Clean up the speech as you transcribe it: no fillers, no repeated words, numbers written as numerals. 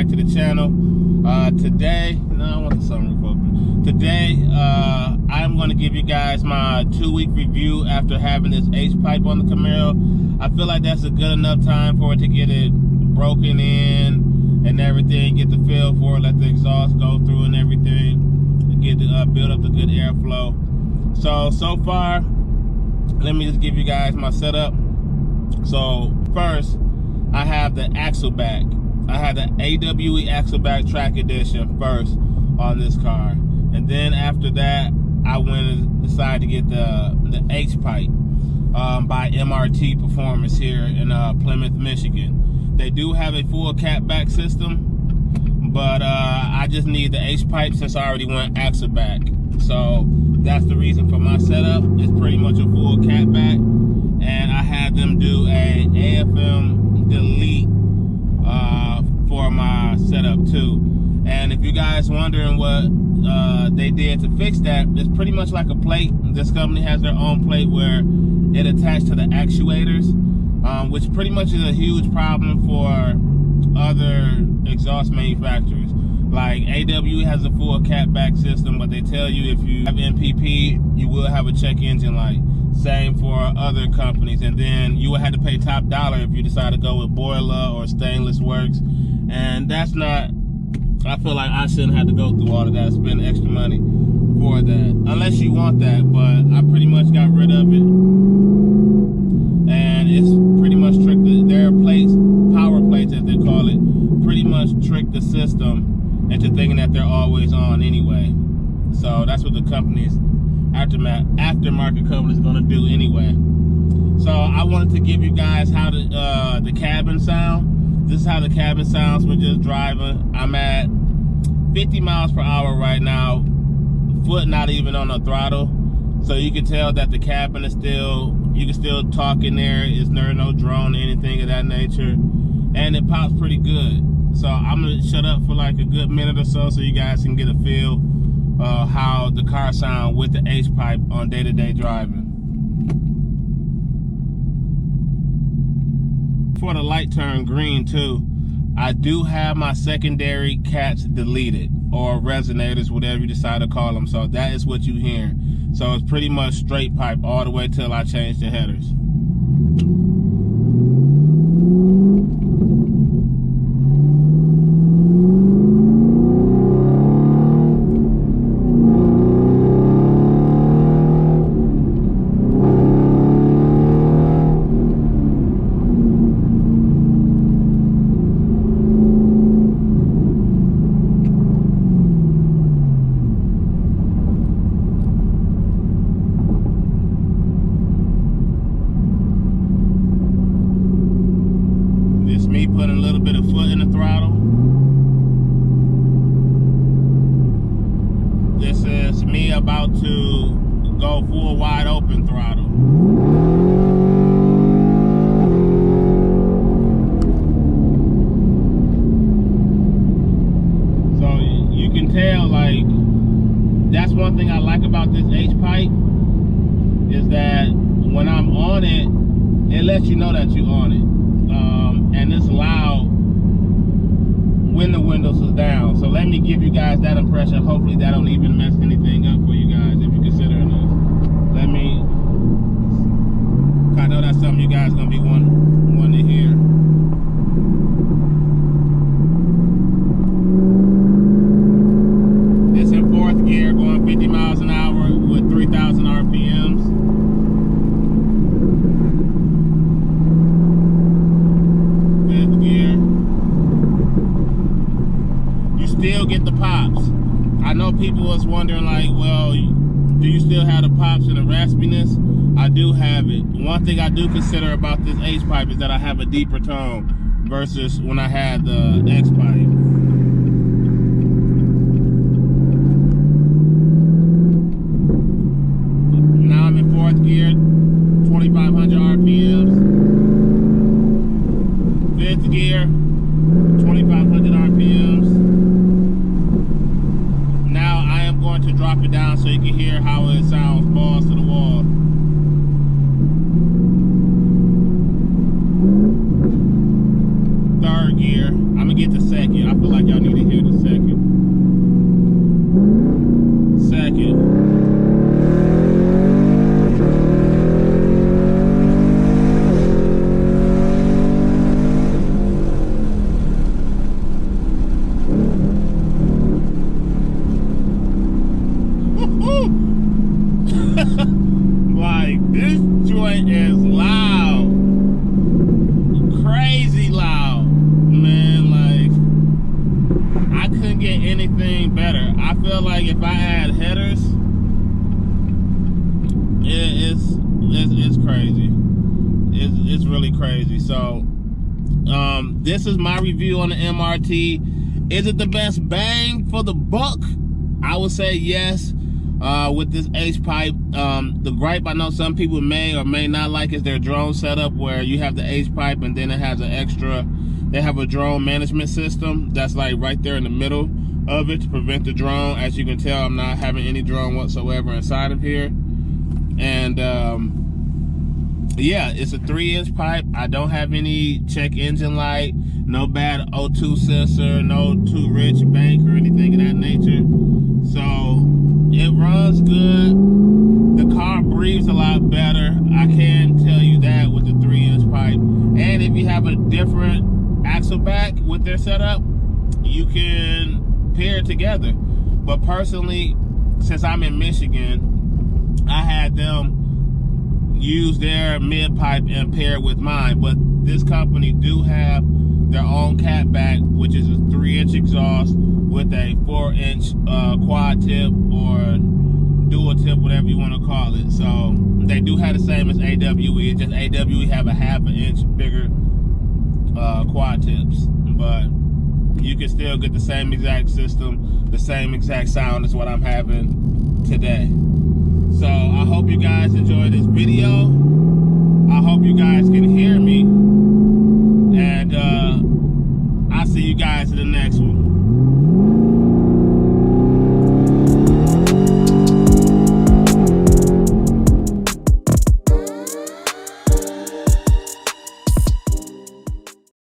back to the channel. Today, no, I want the sunroof open. Today, I'm going to give you guys my 2-week review after having this H-pipe on the Camaro. I feel like that's a good enough time for it to get it broken in and everything, get the feel for it, let the exhaust go through and everything, and get the, build up the good airflow. So far, let me just give you guys my setup. So first, I have the axle back. I had the AWE axle back track edition first on this car, and then after that, I went and decided to get the H pipe by MRT Performance here in Plymouth, Michigan. They do have a full cat back system, but I just need the H pipe since I already went axle back. So that's the reason for my setup. It's pretty much a full cat back, and I had them do a AFM delete for my setup too. And if you guys wondering what they did to fix that, it's pretty much like a plate. This company has their own plate where it attached to the actuators, which pretty much is a huge problem for other exhaust manufacturers. Like AWE has a full cat back system, but they tell you if you have NPP, you will have a check engine light. Same for other companies, and then you will have to pay top dollar if you decide to go with boiler or stainless works, and that's not, I feel like I shouldn't have to go through all of that, spend extra money for that, unless you want that. But I pretty much got rid of it, and it's pretty much tricked their plates, power plates as they call it, pretty much trick the system into thinking that they're always on anyway. So that's what the company's aftermarket company is going to do anyway. So I wanted to give you guys how the cabin sound. This is how the cabin sounds when just driving. I'm at 50 miles per hour right now, foot not even on the throttle, so you can tell that the cabin is still, you can still talk in there. It's no drone or anything of that nature, and it pops pretty good. So I'm gonna shut up for like a good minute or so you guys can get a feel how the car sound with the H-pipe on day-to-day driving. For the light turn green too, I do have my secondary cats deleted, or resonators, whatever you decide to call them. So that is what you hear. So it's pretty much straight pipe all the way till I change the headers. Me putting a little bit of foot in the throttle. This is me about to go full wide open throttle. So you can tell, like, that's one thing I like about this H-pipe, is that when I'm on it, it lets you know that you're on it. And it's loud when the windows is down. So let me give you guys that impression. Hopefully that don't even mess anything up for you guys if you're considering this. Let me, I know that's something you guys gonna be wanting to hear. It's in 4th gear, going 50 miles an hour with 3,000 RPMs. Still get the pops. I know people was wondering, like, well, do you still have the pops and the raspiness? I do have it. One thing I do consider about this H pipe is that I have a deeper tone versus when I had the X pipe. Now I'm in 4th gear, 2,500 RPMs. 5th gear, 2,500 RPMs. To drop it down so you can hear how it sounds balls to the wall. 3rd gear, I'm gonna get to 2nd. I feel like y'all need to hear the second. Like, this joint is loud. Crazy loud. Man, like, I couldn't get anything better. I feel like if I had headers, it's crazy. It's really crazy. So, this is my review on the MRT. Is it the best bang for the buck? I would say yes. With this H-pipe, the gripe I know some people may or may not like is their drone setup, where you have the H-pipe and then it has an extra, they have a drone management system that's like right there in the middle of it to prevent the drone. As you can tell, I'm not having any drone whatsoever inside of here. And yeah, it's a 3-inch pipe. I don't have any check engine light, no bad O2 sensor, no too rich bank or anything of that nature. So it runs good. The car breathes a lot better. I can tell you that with the 3-inch pipe. And if you have a different axle back with their setup, you can pair it together. But personally, since I'm in Michigan, I had them use their mid pipe and pair it with mine. But this company do have their own cat back, which is a 3-inch exhaust with a 4-inch quad tip or dual tip, whatever you want to call it. So they do have the same as AWE, just AWE have a 1/2 inch bigger quad tips, but you can still get the same exact system, the same exact sound as what I'm having today. So I hope you guys enjoyed this video.